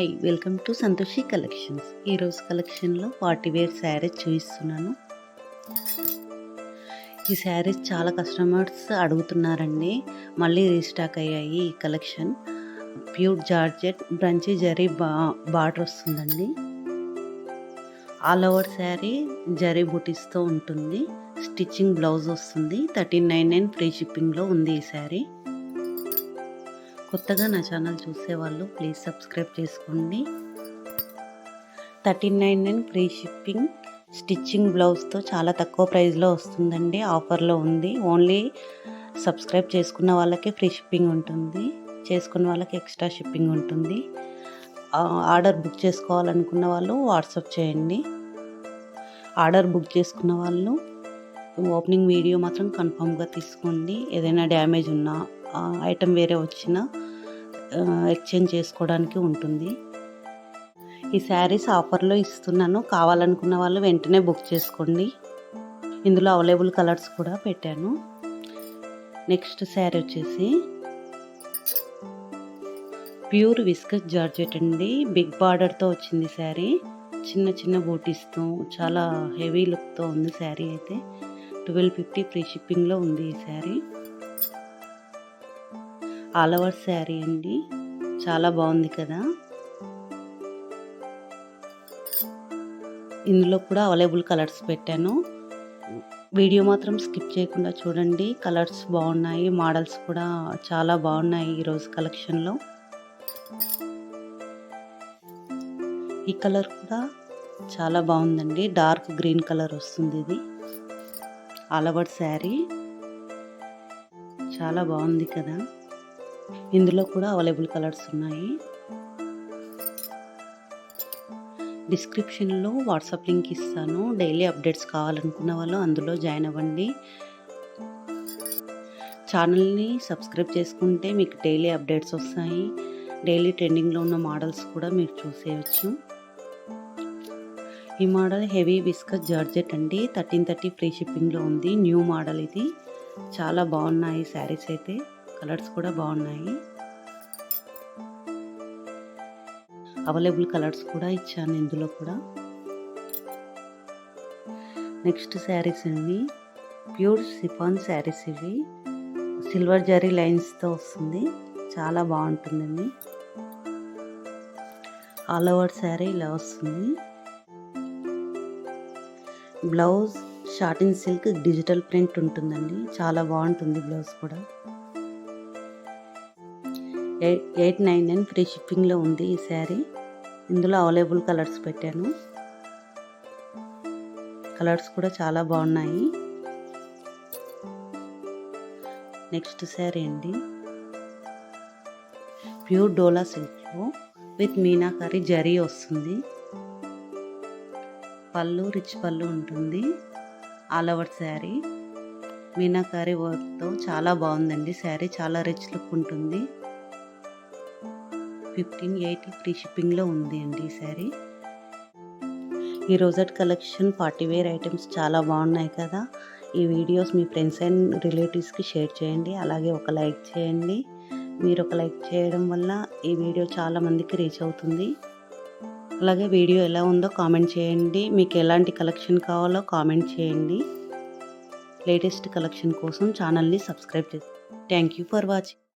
Hi welcome to Santoshi collections. ఈరోజు కలెక్షన్లో party wear saris చూపిస్తున్నాను. ఈ శారీస్ చాలా కస్టమర్స్ అడుగుతున్నారండి, మళ్ళీ రీస్టాక్ అయ్యాయి. ఈ కలెక్షన్ ప్యూర్ జార్జెట్ బ్రంచి జరీ బార్డర్ వస్తుందండి. ఆల్ ఓవర్ శారీ జరీ బూటీస్తో ఉంటుంది. స్టిచ్చింగ్ బ్లౌజ్ వస్తుంది. 1399 ఫ్రీ షిప్పింగ్లో ఉంది ఈ శారీ. కొత్తగా నా ఛానల్ చూసేవాళ్ళు ప్లీజ్ సబ్స్క్రైబ్ చేసుకోండి. 1399 ఫ్రీ షిప్పింగ్, స్టిచ్చింగ్ బ్లౌజ్తో చాలా తక్కువ ప్రైస్లో వస్తుందండి. ఆఫర్లో ఉంది. ఓన్లీ సబ్స్క్రైబ్ చేసుకున్న వాళ్ళకే ఫ్రీ షిప్పింగ్ ఉంటుంది, చేసుకున్న వాళ్ళకి ఎక్స్ట్రా షిప్పింగ్ ఉంటుంది. ఆర్డర్ బుక్ చేసుకోవాలనుకున్న వాళ్ళు వాట్సాప్ చేయండి. ఆర్డర్ బుక్ చేసుకున్న వాళ్ళు ఓపెనింగ్ వీడియో మాత్రం కన్ఫామ్గా తీసుకోండి. ఏదైనా డ్యామేజ్ ఉన్నా ఐటమ్ వేరే వచ్చినా ఎక్స్చేంజ్ చేసుకోవడానికి ఉంటుంది. ఈ శారీస్ ఆఫర్లో ఇస్తున్నాను, కావాలనుకున్న వాళ్ళు వెంటనే బుక్ చేసుకోండి. ఇందులో అవైలబుల్ కలర్స్ కూడా పెట్టాను. నెక్స్ట్ శారీ వచ్చేసి ప్యూర్ విస్కస్ జార్జెట్ అండి. బిగ్ బార్డర్తో వచ్చింది శారీ. చిన్న చిన్న బూటీస్తో చాలా హెవీ లుక్తో ఉంది శారీ. అయితే 1250 ఫ్రీ షిప్పింగ్లో ఉంది ఈ శారీ. ఆల్ ఓవర్ శారీ అండి, చాలా బాగుంది కదా. ఇందులో కూడా అవైలబుల్ కలర్స్ పెట్టాను. వీడియో మాత్రం స్కిప్ చేయకుండా చూడండి. కలర్స్ బాగున్నాయి, మోడల్స్ కూడా చాలా బాగున్నాయి ఈరోజు కలెక్షన్లో. ఈ కలర్ కూడా చాలా బాగుందండి. డార్క్ గ్రీన్ కలర్ వస్తుంది. ఇది ఆల్ ఓవర్ శారీ చాలా బాగుంది కదా. ఇందులో కూడా అవైలబుల్ కలర్స్ ఉన్నాయి. డిస్క్రిప్షన్లో వాట్సాప్ లింక్ ఇస్తాను. డైలీ అప్డేట్స్ కావాలనుకున్న వాళ్ళు అందులో జాయిన్ అవ్వండి. ఛానల్ని సబ్స్క్రైబ్ చేసుకుంటే మీకు డైలీ అప్డేట్స్ వస్తాయి. డైలీ ట్రెండింగ్లో ఉన్న మోడల్స్ కూడా మీరు చూసేయచ్చు. ఈ మోడల్ హెవీ విస్కస్ జార్జెట్ అండి. 1330 ఫ్రీ షిప్పింగ్లో ఉంది. న్యూ మోడల్ ఇది. చాలా బాగున్నాయి శారీస్ అయితే. కలర్స్ కూడా బాగున్నాయి. అవైలబుల్ కలర్స్ కూడా ఇచ్చాను ఇందులో కూడా. నెక్స్ట్ శారీస్ అండి, ప్యూర్ సిఫాన్ శారీస్. ఇవి సిల్వర్ జరీ లైన్స్తో వస్తుంది. చాలా బాగుంటుందండి. ఆల్ ఓవర్ శారీ ఇలా వస్తుంది. బ్లౌజ్ షార్టిన్ సిల్క్ డిజిటల్ ప్రింట్ ఉంటుందండి. చాలా బాగుంటుంది బ్లౌజ్ కూడా. 899 ఫ్రీ షిప్పింగ్లో ఉంది ఈ శారీ. ఇందులో అవైలబుల్ కలర్స్ పెట్టాను. కలర్స్ కూడా చాలా బాగున్నాయి. నెక్స్ట్ శారీ అండి, ప్యూర్ డోలా సిల్క్లో విత్ మీనాకారి జరీ వస్తుంది. పళ్ళు రిచ్ పళ్ళు ఉంటుంది. ఆల్ ఓవర్ శారీ మీనాకారి వర్క్తో చాలా బాగుందండి శారీ. చాలా రిచ్ లుక్ ఉంటుంది. 1580 ఫ్రీ షిప్పింగ్లో ఉంది అండి ఈ శారీ. ఈ రోజటి కలెక్షన్ పార్టీ వేర్ ఐటమ్స్ చాలా బాగున్నాయి కదా. ఈ వీడియోస్ మీ ఫ్రెండ్స్ అండ్ రిలేటివ్స్కి షేర్ చేయండి. అలాగే ఒక లైక్ చేయండి. మీరు ఒక లైక్ చేయడం వల్ల ఈ వీడియో చాలా మందికి రీచ్ అవుతుంది. అలాగే వీడియో ఎలా ఉందో కామెంట్ చేయండి. మీకు ఎలాంటి కలెక్షన్ కావాలో కామెంట్ చేయండి. లేటెస్ట్ కలెక్షన్ కోసం ఛానల్ని సబ్స్క్రైబ్ చేయండి. Thank you for watching.